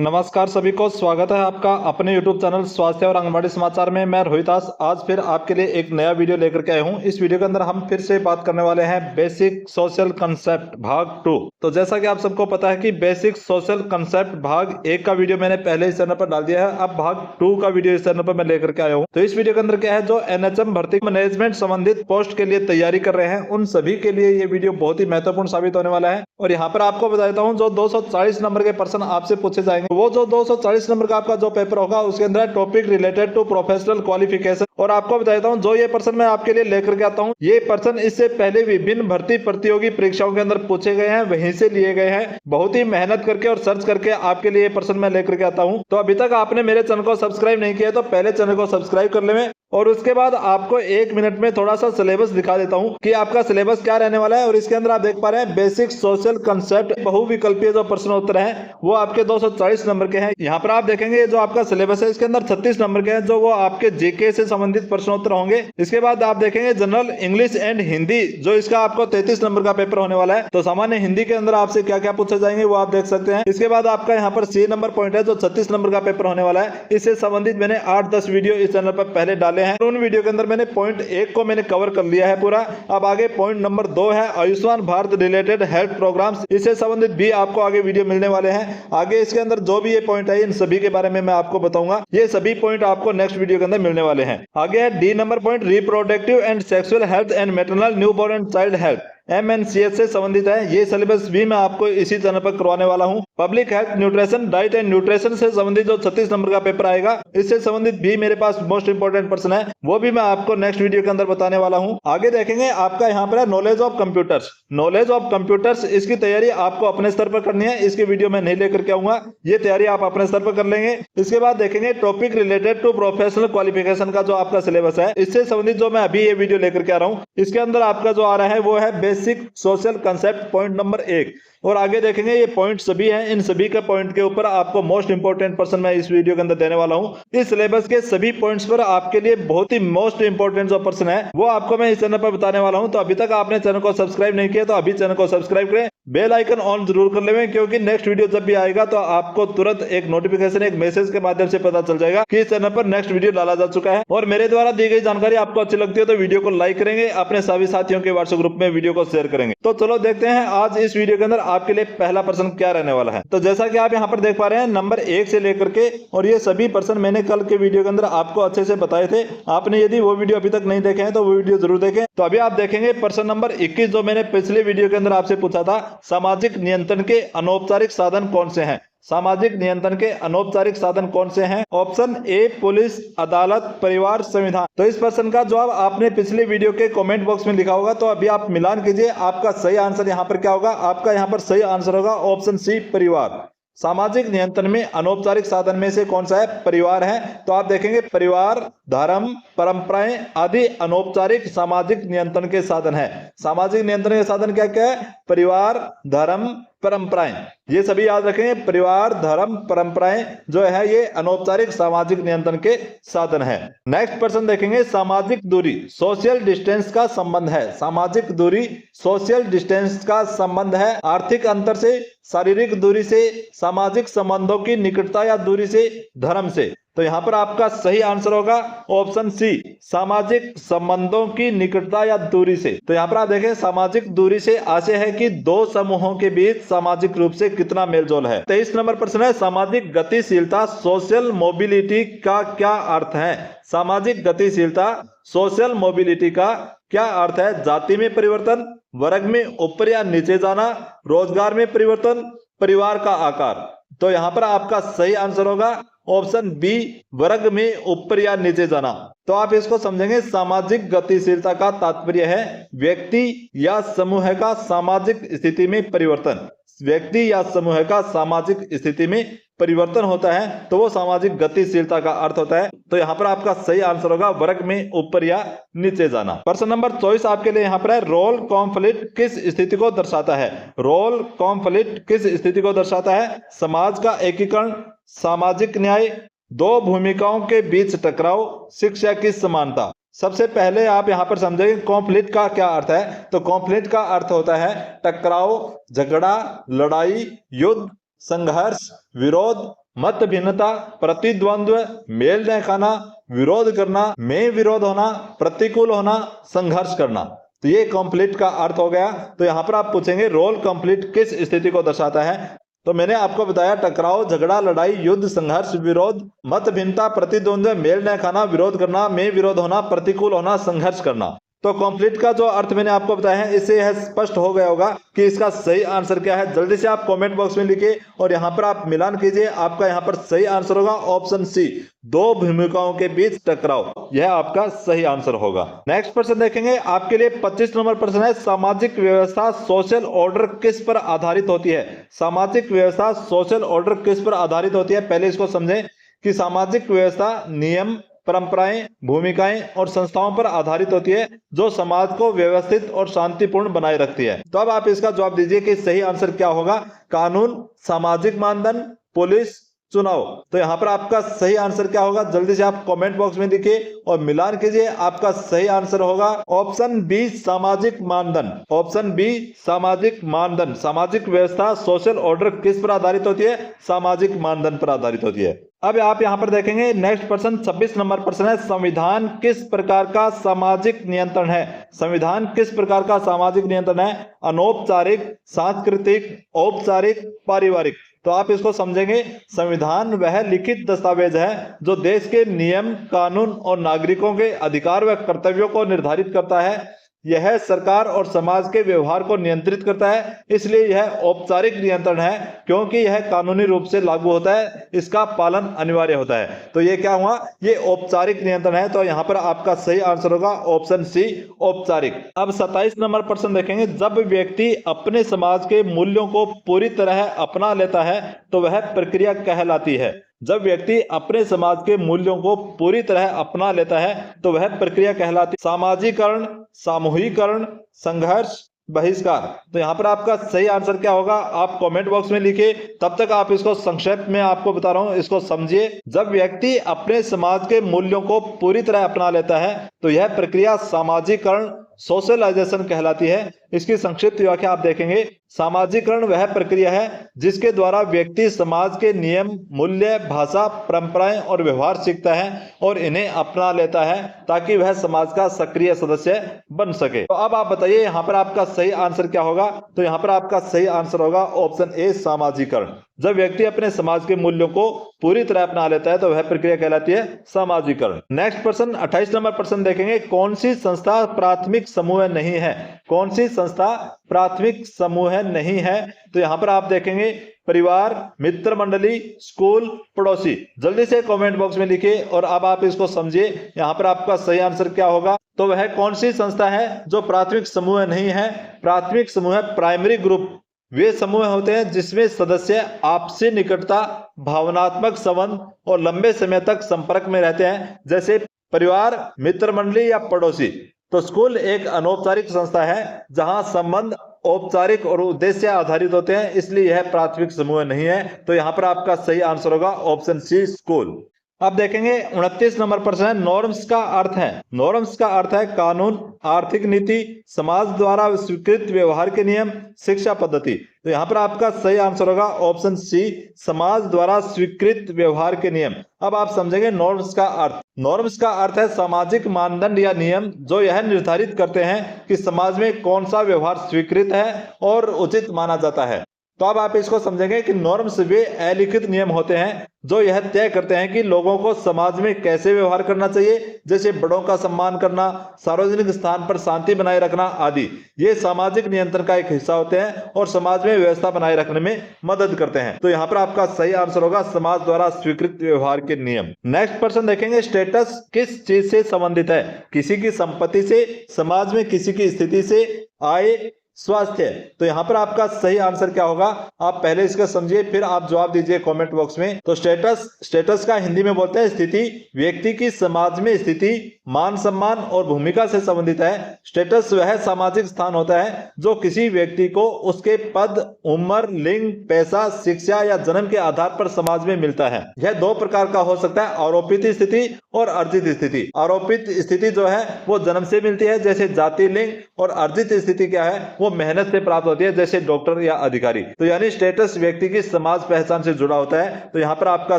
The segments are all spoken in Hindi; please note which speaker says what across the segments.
Speaker 1: नमस्कार सभी को स्वागत है आपका अपने YouTube चैनल स्वास्थ्य और आंगनबाड़ी समाचार में। मैं रोहितास आज फिर आपके लिए एक नया वीडियो लेकर के आया हूं। इस वीडियो के अंदर हम फिर से बात करने वाले हैं बेसिक सोशल कंसेप्ट भाग 2। तो जैसा कि आप सबको पता है कि बेसिक सोशल कंसेप्ट भाग 1 का वीडियो मैंने पहले इस चैनल पर डाल दिया है। अब भाग 2 का वीडियो इस चैनल पर मैं लेकर के आया हूँ। तो इस वीडियो के अंदर क्या है, जो NHM भर्ती मैनेजमेंट संबंधित पोस्ट के लिए तैयारी कर रहे हैं उन सभी के लिए ये वीडियो बहुत ही महत्वपूर्ण साबित होने वाला है। और यहाँ पर आपको बता देता हूँ, जो 240 नंबर के प्रश्न आपसे पूछे जाएंगे, वो जो 240 नंबर का आपका जो पेपर होगा उसके अंदर topic related to professional qualification. और आपको बता देता हूँ, जो ये प्रश्न मैं आपके लिए लेकर के आता हूँ, ये प्रश्न इससे पहले विभिन्न भर्ती प्रतियोगी परीक्षाओं के अंदर पूछे गए हैं, वहीं से लिए गए हैं। बहुत ही मेहनत करके और सर्च करके आपके लिए प्रश्न मैं लेकर के आता हूँ। तो अभी तक आपने मेरे चैनल को सब्सक्राइब नहीं किया तो पहले चैनल को सब्सक्राइब कर ले। और उसके बाद आपको 1 मिनट में थोड़ा सा सिलेबस दिखा देता हूं कि आपका सिलेबस क्या रहने वाला है। और इसके अंदर आप देख पा रहे हैं बेसिक सोशल कंसेप्ट बहुविकल्पीय जो प्रश्न उत्तर हैं वो आपके 240 नंबर के हैं। यहाँ पर आप देखेंगे जो आपका सिलेबस है इसके अंदर 36 नंबर के हैं, जो वो आपके जीके से संबंधित प्रश्न उत्तर होंगे। इसके बाद आप देखेंगे जनरल इंग्लिश एंड हिंदी, जो इसका आपको 33 नंबर का पेपर होने वाला है। तो सामान्य हिंदी के अंदर आपसे क्या क्या पूछे जाएंगे वो आप देख सकते हैं। इसके बाद आपका यहाँ पर C नंबर पॉइंट है, जो 36 नंबर का पेपर होने वाला है। इससे संबंधित मैंने 8-10 वीडियो इस चैनल पर पहले डाले हैं। उन वीडियो के अंदर मैंने पॉइंट 1 को मैंने कवर कर लिया है पूरा। अब आगे पॉइंट नंबर 2 है Ayushman Bharat related health programmes, इससे संबंधित भी आपको आगे वीडियो मिलने वाले हैं। आगे इसके अंदर जो भी ये पॉइंट है इन सभी के बारे में मैं आपको बताऊंगा। ये सभी पॉइंट आपको नेक्स्ट वीडियो के अंदर मिलने वाले हैं। आगे है D number point reproductive and sexual health and maternal newborn and child health, MNCH से संबंधित है। ये सिलेबस भी मैं आपको इसी चैनल पर करवाने वाला हूं। Public health nutrition diet and nutrition से संबंधित जो 36 नंबर का पेपर आएगा, इससे संबंधित भी मेरे पास मोस्ट इंपोर्टेंट प्रश्न है, वो भी मैं आपको नेक्स्ट वीडियो के अंदर बताने वाला हूं। आगे देखेंगे आपका यहाँ पर है knowledge of computers. Knowledge of computers, इसकी तैयारी आपको अपने स्तर पर करनी है। इसकी वीडियो मैं नहीं लेकर के आऊंगा, ये तैयारी आप अपने स्तर पर कर लेंगे। इसके बाद देखेंगे topic related to professional qualification का जो आपका सिलेबस है, इससे संबंधित जो मैं अभी ये वीडियो लेकर के आ रहा हूँ, इसके अंदर आपका जो आ रहा है वो है basic social concept point number 1। और आगे देखेंगे ये पॉइंट सभी हैं, इन सभी के पॉइंट के ऊपर आपको मोस्ट इंपोर्टेंट प्रश्न मैं इस वीडियो के अंदर देने वाला हूं। इस सिलेबस के सभी पॉइंट्स पर आपके लिए बहुत ही मोस्ट इंपोर्टेंट जो प्रश्न है वो आपको मैं इस चैनल पर बताने वाला हूं। तो अभी तक आपने चैनल को सब्सक्राइब नहीं किया तो अभी चैनल को सब्सक्राइब करें, बेल आइकन ऑन जरूर कर लें, क्योंकि नेक्स्ट वीडियो जब भी आएगा तो आपको तुरंत एक नोटिफिकेशन, एक मैसेज के माध्यम से पता चल जाएगा कि इस चैनल पर नेक्स्ट वीडियो डाला जा चुका है। और मेरे द्वारा दी गई जानकारी आपको अच्छी लगती है तो वीडियो को लाइक करेंगे, अपने सभी साथियों के व्हाट्सएप ग्रुप में वीडियो को शेयर करेंगे। तो चलो देखते हैं आज इस वीडियो के अंदर आपके लिए पहला प्रश्न क्या रहने वाला है। तो जैसा कि आप यहाँ पर देख पा रहे हैं नंबर 1 से लेकर के, और ये सभी प्रश्न मैंने कल के वीडियो के अंदर आपको अच्छे से बताए थे। आपने यदि वो वीडियो अभी तक नहीं देखे हैं तो वो वीडियो जरूर देखें। तो अभी आप देखेंगे प्रश्न नंबर 21, जो मैंने पिछले वीडियो के अंदर आपसे पूछा था, सामाजिक नियंत्रण के अनौपचारिक साधन कौन से हैं। सामाजिक नियंत्रण के अनौपचारिक साधन कौन से हैं? ऑप्शन ए पुलिस, अदालत, परिवार, संविधान। तो इस प्रश्न का जवाब आपने पिछले वीडियो के कमेंट बॉक्स में लिखा होगा। तो अभी आप मिलान कीजिए, आपका सही आंसर यहाँ पर क्या होगा? आपका यहाँ पर सही आंसर होगा ऑप्शन सी परिवार। सामाजिक नियंत्रण में अनौपचारिक साधन में से कौन सा है? परिवार है। तो आप देखेंगे परिवार, धर्म, परंपराएं आदि अनौपचारिक सामाजिक नियंत्रण के साधन है। सामाजिक नियंत्रण के साधन क्या क्या है? परिवार, धर्म, परंपराएं, ये सभी याद रखेंगे। परिवार, धर्म, परंपराएं जो है ये अनौपचारिक सामाजिक नियंत्रण के साधन है। नेक्स्ट प्रश्न देखेंगे, सामाजिक दूरी सोशल डिस्टेंस का संबंध है। सामाजिक दूरी सोशल डिस्टेंस का संबंध है आर्थिक अंतर से, शारीरिक दूरी से, सामाजिक संबंधों की निकटता या दूरी से, धर्म से। तो यहाँ पर आपका सही आंसर होगा ऑप्शन सी, सामाजिक संबंधों की निकटता या दूरी से। तो यहाँ पर आप देखें सामाजिक दूरी से आशय है कि दो समूहों के बीच सामाजिक रूप से कितना मेलजोल है। 23 नंबर प्रश्न है, सामाजिक गतिशीलता सोशल मोबिलिटी का क्या अर्थ है? सामाजिक गतिशीलता सोशल मोबिलिटी का क्या अर्थ है? जाति में परिवर्तन, वर्ग में ऊपर या नीचे जाना, रोजगार में परिवर्तन, परिवार का आकार। तो यहाँ पर आपका सही आंसर होगा ऑप्शन बी, वर्ग में ऊपर या नीचे जाना। तो आप इसको समझेंगे, सामाजिक गतिशीलता का तात्पर्य है व्यक्ति या समूह का सामाजिक स्थिति में परिवर्तन। व्यक्ति या समूह का सामाजिक स्थिति में परिवर्तन होता है तो वो सामाजिक गतिशीलता का अर्थ होता है। तो यहाँ पर आपका सही आंसर होगा वर्ग में ऊपर या नीचे जाना। प्रश्न नंबर 24 आपके लिए यहाँ पर है, रोल कॉन्फ्लिक्ट किस स्थिति को दर्शाता है? रोल कॉन्फ्लिक्ट किस स्थिति को दर्शाता है? समाज का एकीकरण, सामाजिक न्याय, दो भूमिकाओं के बीच टकराव, शिक्षा की समानता। सबसे पहले आप यहाँ पर समझेंगे कॉन्फ्लिक्ट का क्या अर्थ है। तो कॉन्फ्लिक्ट का अर्थ होता है टकराव, झगड़ा, लड़ाई, युद्ध, संघर्ष, विरोध, मत भिन्नता, प्रतिद्वंद्व, मेल न खाना, विरोध करना, में विरोध होना, प्रतिकूल होना, संघर्ष करना। तो ये कंप्लीट का अर्थ हो गया। तो यहाँ पर आप पूछेंगे रोल कंप्लीट किस स्थिति को दर्शाता है। तो मैंने आपको बताया टकराव, झगड़ा, लड़ाई, युद्ध, संघर्ष, विरोध, मत भिन्नता, प्रतिद्वंद्व, मेल न खाना, विरोध करना, में विरोध होना, प्रतिकूल होना, संघर्ष करना। तो कंप्लीट का जो अर्थ मैंने आपको बताया है, इससे यह स्पष्ट हो गया होगा कि इसका सही आंसर क्या है। जल्दी से आप कमेंट बॉक्स में लिखिए और यहाँ पर आप मिलान कीजिए। आपका यहाँ पर सही आंसर होगा ऑप्शन सी, दो भूमिकाओं के बीच टकराव। यह आपका सही आंसर होगा। नेक्स्ट प्रश्न देखेंगे, आपके लिए 25 नंबर प्रश्न है, सामाजिक व्यवस्था सोशल ऑर्डर किस पर आधारित होती है। सामाजिक व्यवस्था सोशल ऑर्डर किस पर आधारित होती है। पहले इसको समझें कि सामाजिक व्यवस्था नियम, परंपराएं, भूमिकाएं और संस्थाओं पर आधारित होती है जो समाज को व्यवस्थित और शांतिपूर्ण बनाए रखती है। तो अब आप इसका जवाब दीजिए कि सही आंसर क्या होगा। कानून, सामाजिक मानदंड, पुलिस, चुनाव। तो यहाँ पर आपका सही आंसर क्या होगा, जल्दी से आप कमेंट बॉक्स में लिखिए और मिलान कीजिए। आपका सही आंसर होगा ऑप्शन बी, सामाजिक मानदंड। ऑप्शन बी, सामाजिक मानदंड। सामाजिक व्यवस्था सोशल ऑर्डर किस पर आधारित होती है, सामाजिक मानदंड पर आधारित होती है। अब आप यहाँ पर देखेंगे नेक्स्ट प्रश्न 26 नंबर प्रश्न है, संविधान किस प्रकार का सामाजिक नियंत्रण है। संविधान किस प्रकार का सामाजिक नियंत्रण है। अनौपचारिक, सांस्कृतिक, औपचारिक, पारिवारिक। तो आप इसको समझेंगे, संविधान वह लिखित दस्तावेज है जो देश के नियम, कानून और नागरिकों के अधिकार व कर्तव्यों को निर्धारित करता है। यह सरकार और समाज के व्यवहार को नियंत्रित करता है, इसलिए यह औपचारिक नियंत्रण है क्योंकि यह कानूनी रूप से लागू होता है, इसका पालन अनिवार्य होता है। तो ये क्या हुआ, ये औपचारिक नियंत्रण है। तो यहाँ पर आपका सही आंसर होगा ऑप्शन सी, औपचारिक। अब 27 नंबर प्रश्न देखेंगे, जब व्यक्ति अपने समाज के मूल्यों को पूरी तरह अपना लेता है तो वह प्रक्रिया कहलाती है। जब व्यक्ति अपने समाज के मूल्यों को पूरी तरह अपना लेता है तो वह प्रक्रिया कहलाती है। सामाजिकरण, सामूहिकरण, संघर्ष, बहिष्कार। तो यहाँ पर आपका सही आंसर क्या होगा, आप कमेंट बॉक्स में लिखिए। तब तक आप इसको संक्षेप में आपको बता रहा हूँ, इसको समझिए। जब व्यक्ति अपने समाज के मूल्यों को पूरी तरह अपना लेता है तो यह प्रक्रिया सामाजिकरण, सोशलाइजेशन कहलाती है। इसकी संक्षिप्त व्याख्या आप देखेंगे, सामाजिकरण वह प्रक्रिया है जिसके द्वारा व्यक्ति समाज के नियम, मूल्य, भाषा, परंपराएं और व्यवहार सीखता है और इन्हें अपना लेता है ताकि वह समाज का सक्रिय सदस्य बन सके। तो अब आप बताइए यहाँ पर आपका सही आंसर क्या होगा। तो यहाँ पर आपका सही आंसर होगा ऑप्शन ए, सामाजिकरण। जब व्यक्ति अपने समाज के मूल्यों को पूरी तरह अपना लेता है तो वह प्रक्रिया कहलाती है सामाजिकरण। नेक्स्ट प्रश्न 28 नंबर प्रश्न देखेंगे, कौन सी संस्था प्राथमिक समूह नहीं है। कौन सी संस्था प्राथमिक समूह नहीं है। तो यहाँ पर आप देखेंगे परिवार, मित्र मंडली, स्कूल, पड़ोसी। जल्दी से कमेंट बॉक्स में लिखिए और अब आप इसको समझिए, यहाँ पर आपका सही आंसर क्या होगा। तो वह कौन सी संस्था है जो प्राथमिक समूह नहीं है। प्राथमिक समूह, प्राइमरी ग्रुप, वे समूह होते हैं जिसमें सदस्य आपसी निकटता, भावनात्मक संबंध और लंबे समय तक संपर्क में रहते हैं, जैसे परिवार, मित्र मंडली या पड़ोसी। तो स्कूल एक अनौपचारिक संस्था है जहां संबंध औपचारिक और उद्देश्य आधारित होते हैं, इसलिए यह प्राथमिक समूह नहीं है। तो यहाँ पर आपका सही आंसर होगा ऑप्शन सी, स्कूल। अब देखेंगे 29 नंबर प्रश्न है, नॉर्म्स का अर्थ है। नॉर्म्स का अर्थ है कानून, आर्थिक नीति, समाज द्वारा स्वीकृत व्यवहार के नियम, शिक्षा पद्धति। तो यहाँ पर आपका सही आंसर होगा ऑप्शन सी, समाज द्वारा स्वीकृत व्यवहार के नियम। अब आप समझेंगे नॉर्म्स का अर्थ। नॉर्म्स का अर्थ है सामाजिक मानदंड या नियम जो यह निर्धारित करते हैं कि समाज में कौन सा व्यवहार स्वीकृत है और उचित माना जाता है। तो अब आप इसको समझेंगे कि नॉर्म्स वे अलिखित नियम होते हैं जो यह तय करते हैं कि लोगों को समाज में कैसे व्यवहार करना चाहिए, जैसे बड़ों का सम्मान करना, सार्वजनिक स्थान पर शांति बनाए रखना आदि। ये सामाजिक नियंत्रण का एक हिस्सा होते हैं और समाज में व्यवस्था बनाए रखने में मदद करते हैं। तो यहाँ पर आपका सही आंसर होगा समाज द्वारा स्वीकृत व्यवहार के नियम। नेक्स्ट प्रश्न देखेंगे, स्टेटस किस चीज से संबंधित है। किसी की संपत्ति से, समाज में किसी की स्थिति से, आय, स्वास्थ्य। तो यहाँ पर आपका सही आंसर क्या होगा, आप पहले इसका समझिए फिर आप जवाब दीजिए कमेंट बॉक्स में। तो स्टेटस का हिंदी में बोलते हैं स्थिति। व्यक्ति की समाज में स्थिति मान सम्मान और भूमिका से संबंधित है। स्टेटस वह सामाजिक स्थान होता है जो किसी व्यक्ति को उसके पद, उम्र, लिंग, पैसा, शिक्षा या जन्म के आधार पर समाज में मिलता है। यह दो प्रकार का हो सकता है, आरोपित स्थिति और अर्जित स्थिति। आरोपित स्थिति जो है वो जन्म से मिलती है, जैसे जाति, लिंग, और अर्जित स्थिति क्या है, वो वो मेहनत से प्राप्त होती है, जैसे डॉक्टर या अधिकारी। तो यानी स्टेटस व्यक्ति की समाज पहचान से जुड़ा होता है। तो यहाँ पर आपका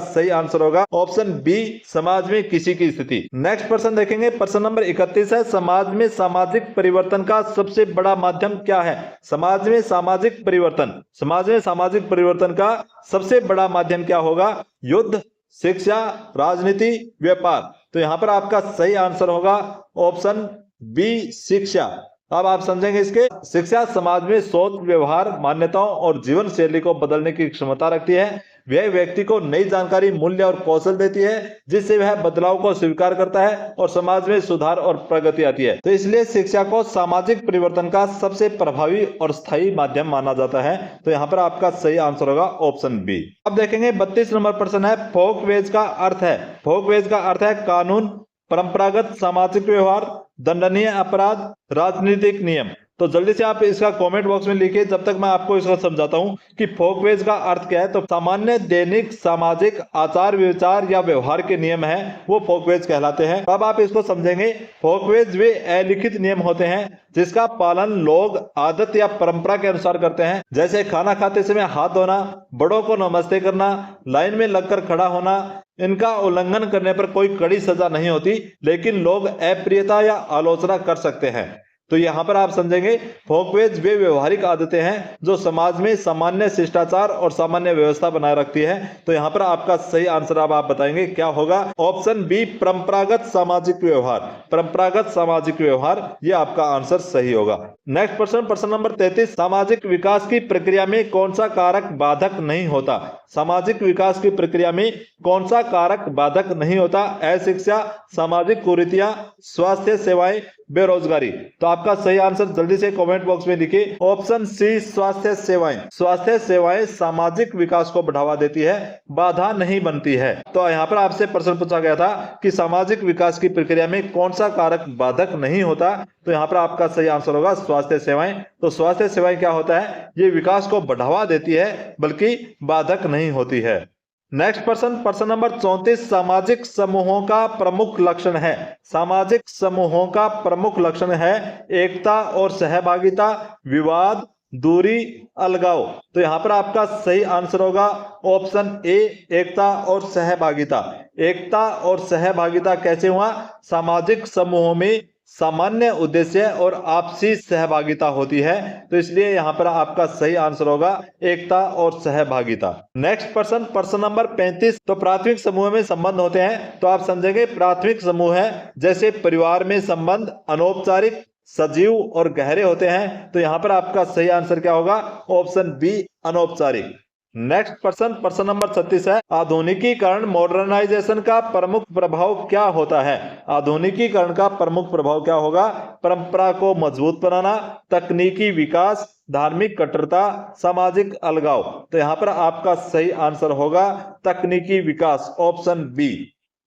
Speaker 1: सही आंसर होगा ऑप्शन बी, समाज में किसी की स्थिति। नेक्स्ट प्रश्न देखेंगे, प्रश्न नंबर 31 है, समाज में सामाजिक परिवर्तन का सबसे बड़ा माध्यम क्या है? समाज में सामाजिक परिवर्तन, समाज में सामाजिक परिवर्तन का सबसे बड़ा माध्यम क्या होगा? युद्ध, शिक्षा, राजनीति, व्यापार। तो यहाँ पर आपका सही आंसर होगा ऑप्शन बी, शिक्षा। अब आप समझेंगे इसके, शिक्षा समाज में सोच, व्यवहार, मान्यताओं और जीवन शैली को बदलने की क्षमता रखती है। वह व्यक्ति को नई जानकारी, मूल्य और कौशल देती है, जिससे वह बदलाव को स्वीकार करता है और समाज में सुधार और प्रगति आती है। तो इसलिए शिक्षा को सामाजिक परिवर्तन का सबसे प्रभावी और स्थायी माध्यम माना जाता है। तो यहाँ पर आपका सही आंसर होगा ऑप्शन बी। अब देखेंगे 32 नंबर प्रश्न है, फोकवेज का अर्थ है, फोकवेज का अर्थ है कानून, परंपरागत सामाजिक व्यवहार, दंडनीय अपराध, राजनीतिक नियम। तो जल्दी से आप इसका कमेंट बॉक्स में लिखिए, जब तक मैं आपको इसको समझाता हूं कि फोकवेज का अर्थ क्या है। तो सामान्य दैनिक सामाजिक आचार विचार या व्यवहार के नियम हैं, वो फोकवेज कहलाते हैं। अब आप इसको समझेंगे, फोकवेज वे अलिखित नियम होते हैं जिसका पालन लोग आदत या परंपरा के अनुसार करते हैं, जैसे खाना खाते समय हाथ धोना, बड़ों को नमस्ते करना, लाइन में लगकर खड़ा होना। इनका उल्लंघन करने पर कोई कड़ी सजा नहीं होती, लेकिन लोग अप्रियता या आलोचना कर सकते हैं। तो यहाँ पर आप समझेंगे, फोकवेज वे व्यवहारिक आदतें हैं जो समाज में सामान्य शिष्टाचार और सामान्य व्यवस्था बनाए रखती है। तो यहाँ पर आपका सही आंसर अब आप बताएंगे क्या होगा? ऑप्शन बी, परंपरागत सामाजिक व्यवहार। परंपरागत सामाजिक व्यवहार, ये आपका आंसर सही होगा। नेक्स्ट प्रश्न, प्रश्न नंबर 33, सामाजिक विकास की प्रक्रिया में कौन सा कारक बाधक नहीं होता? सामाजिक विकास की प्रक्रिया में कौन सा कारक बाधक नहीं होता? अशिक्षा, सामाजिक कुरीतियां, स्वास्थ्य सेवाएं, बेरोजगारी। तो आपका सही आंसर जल्दी से कमेंट बॉक्स में लिखिए, ऑप्शन सी, स्वास्थ्य सेवाएं। स्वास्थ्य सेवाएं सामाजिक विकास को बढ़ावा देती है, बाधा नहीं बनती है। तो यहाँ पर आपसे प्रश्न पूछा गया था कि सामाजिक विकास की प्रक्रिया में कौन सा कारक बाधक नहीं होता? तो यहाँ पर आपका सही आंसर होगा स्वास्थ्य सेवाएं। तो स्वास्थ्य सेवाएं क्या होता है? ये विकास को बढ़ावा देती है, बल्कि बाधक नहीं होती है। नेक्स्ट प्रश्न, प्रश्न नंबर 34, सामाजिक समूहों का प्रमुख लक्षण है। सामाजिक समूहों का प्रमुख लक्षण है एकता और सहभागिता, विवाद, दूरी, अलगाव। तो यहाँ पर आपका सही आंसर होगा ऑप्शन ए, एकता और सहभागिता। एकता और सहभागिता कैसे हुआ? सामाजिक समूहों में सामान्य उद्देश्य और आपसी सहभागिता होती है। तो इसलिए यहाँ पर आपका सही आंसर होगा एकता और सहभागिता। नेक्स्ट प्रश्न, प्रश्न नंबर 35, तो प्राथमिक समूह में संबंध होते हैं। तो आप समझेंगे, प्राथमिक समूह है जैसे परिवार में संबंध अनौपचारिक, सजीव और गहरे होते हैं। तो यहाँ पर आपका सही आंसर क्या होगा? ऑप्शन बी, अनौपचारिक। नेक्स्ट प्रश्न, प्रश्न नंबर 36 है, आधुनिकीकरण मॉडर्नाइजेशन का प्रमुख प्रभाव क्या होता है? आधुनिकीकरण का प्रमुख प्रभाव क्या होगा? परंपरा को मजबूत बनाना, तकनीकी विकास, धार्मिक कट्टरता, सामाजिक अलगाव। तो यहाँ पर आपका सही आंसर होगा तकनीकी विकास, ऑप्शन बी,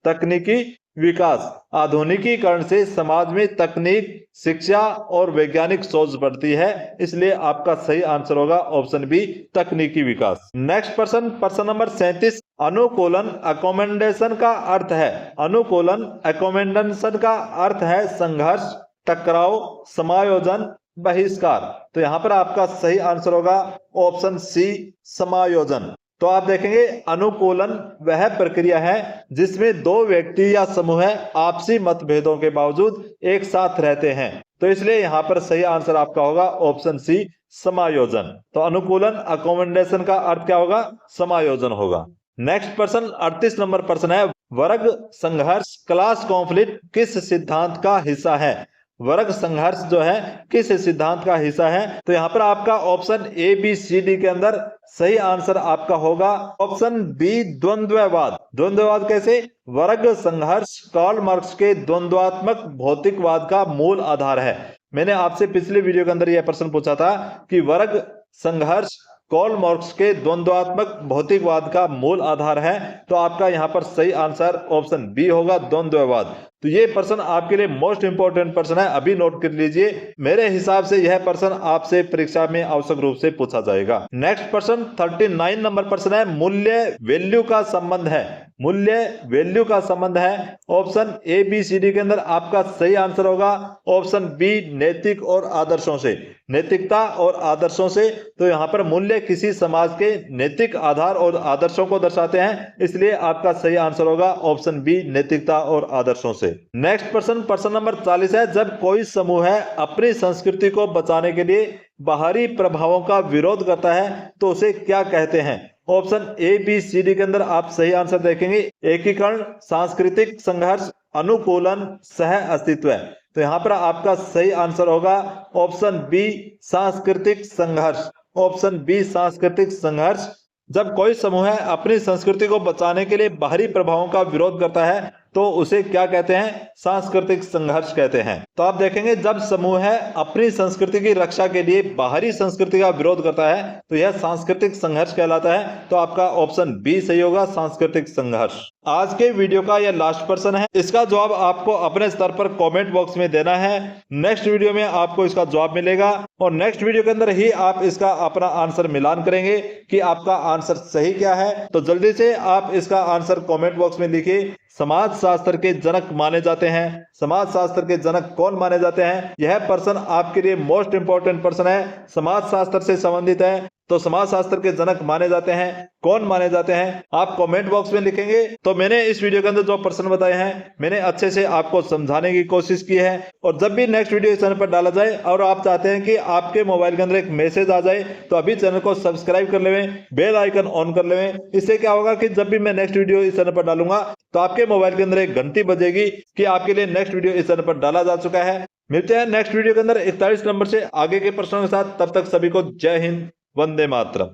Speaker 1: तकनीकी विकास। आधुनिकीकरण से समाज में तकनीक, शिक्षा और वैज्ञानिक सोच बढ़ती है, इसलिए आपका सही आंसर होगा ऑप्शन बी, तकनीकी विकास। नेक्स्ट प्रश्न, प्रश्न नंबर 37, अनुकूलन अकोमोडेशन का अर्थ है। अनुकूलन अकोमोडेशन का अर्थ है संघर्ष, टकराव, समायोजन, बहिष्कार। तो यहाँ पर आपका सही आंसर होगा ऑप्शन सी, समायोजन। तो आप देखेंगे, अनुकूलन वह प्रक्रिया है जिसमें दो व्यक्ति या समूह आपसी मतभेदों के बावजूद एक साथ रहते हैं। तो इसलिए यहाँ पर सही आंसर आपका होगा ऑप्शन सी, समायोजन। तो अनुकूलन अकोमोडेशन का अर्थ क्या होगा? समायोजन होगा। नेक्स्ट प्रश्न, 38 नंबर प्रश्न है, वर्ग संघर्ष, क्लास कॉन्फ्लिक्ट किस सिद्धांत का हिस्सा है? वर्ग संघर्ष जो है किस सिद्धांत का हिस्सा है? तो यहाँ पर आपका option A, B, C, D के अंदर सही आंसर आपका होगा ऑप्शन बी, द्वंद्ववाद। द्वंद्ववाद कैसे? वर्ग संघर्ष कार्ल मार्क्स के द्वंद्वात्मक भौतिकवाद का मूल आधार है। मैंने आपसे पिछले वीडियो के अंदर यह प्रश्न पूछा था कि वर्ग संघर्ष कार्ल मार्क्स के द्वंद्वात्मक भौतिकवाद का मूल आधार है। तो आपका यहाँ पर सही आंसर ऑप्शन बी होगा, द्वंद्ववाद। तो ये प्रश्न आपके लिए मोस्ट इंपोर्टेंट प्रश्न है, अभी नोट कर लीजिए। मेरे हिसाब से यह प्रश्न आपसे परीक्षा में आवश्यक रूप से पूछा जाएगा। नेक्स्ट प्रश्न 39 नंबर प्रश्न है, मूल्य वैल्यू का संबंध है। मूल्य वैल्यू का संबंध है। Option A B C D के अंदर आपका सही आंसर होगा ऑप्शन बी नैतिक और आदर्शों से, नैतिकता और आदर्शों से। तो यहाँ पर मूल्य किसी समाज के नैतिक आधार और आदर्शों को दर्शाते हैं, इसलिए आपका सही आंसर होगा ऑप्शन बी नैतिकता और आदर्शों से। नेक्स्ट प्रश्न नंबर 40 है, जब कोई समूह है अपनी संस्कृति को बचाने के लिए बाहरी प्रभावों का विरोध करता है तो उसे क्या कहते हैं? Option A B C D के अंदर आप सही आंसर देखेंगे एकीकरण, सांस्कृतिक संघर्ष, अनुकूलन, सह अस्तित्व। तो यहाँ पर आपका सही आंसर होगा ऑप्शन बी सांस्कृतिक संघर्ष, ऑप्शन बी सांस्कृतिक संघर्ष। जब कोई समूह है अपनी संस्कृति को बचाने के लिए बाहरी प्रभावों का विरोध करता है तो उसे क्या कहते हैं? सांस्कृतिक संघर्ष कहते हैं। तो आप देखेंगे जब समूह है अपनी संस्कृति की रक्षा के लिए बाहरी संस्कृति का विरोध करता है तो यह सांस्कृतिक संघर्ष कहलाता है। तो आपका ऑप्शन बी सही होगा, सांस्कृतिक संघर्ष। आज के वीडियो का यह लास्ट प्रश्न है, इसका जवाब आपको अपने स्तर पर कमेंट बॉक्स में देना है। नेक्स्ट वीडियो में आपको इसका जवाब मिलेगा और नेक्स्ट वीडियो के अंदर ही आप इसका अपना आंसर मिलान करेंगे कि आपका आंसर सही क्या है। तो जल्दी से आप इसका आंसर कमेंट बॉक्स में लिखिए। समाज शास्त्र के जनक माने जाते हैं, समाज शास्त्र के जनक कौन माने जाते हैं? यह प्रश्न आपके लिए मोस्ट इंपोर्टेंट प्रश्न है, समाज शास्त्र से संबंधित है। तो समाज शास्त्र के जनक माने जाते हैं, कौन माने जाते हैं, आप कमेंट बॉक्स में लिखेंगे। तो मैंने इस वीडियो के अंदर जो प्रश्न बताए हैं मैंने अच्छे से आपको समझाने की कोशिश की है। और जब भी नेक्स्ट वीडियो इस चैनल पर डाला जाए और आप चाहते हैं कि आपके मोबाइल के अंदर एक मैसेज आ जाए तो अभी चैनल को सब्सक्राइब कर लेवें, बेल आइकन ऑन कर लेवें। इससे क्या होगा कि जब भी मैं नेक्स्ट वीडियो इस चैनल पर डालूंगा तो आपके मोबाइल के अंदर एक घंटी बजेगी कि आपके लिए नेक्स्ट वीडियो इस चैनल पर डाला जा चुका है। मिलते हैं नेक्स्ट वीडियो के अंदर 41 नंबर से आगे के प्रश्नों के साथ। तब तक सभी को जय हिंद, वंदे मातरम।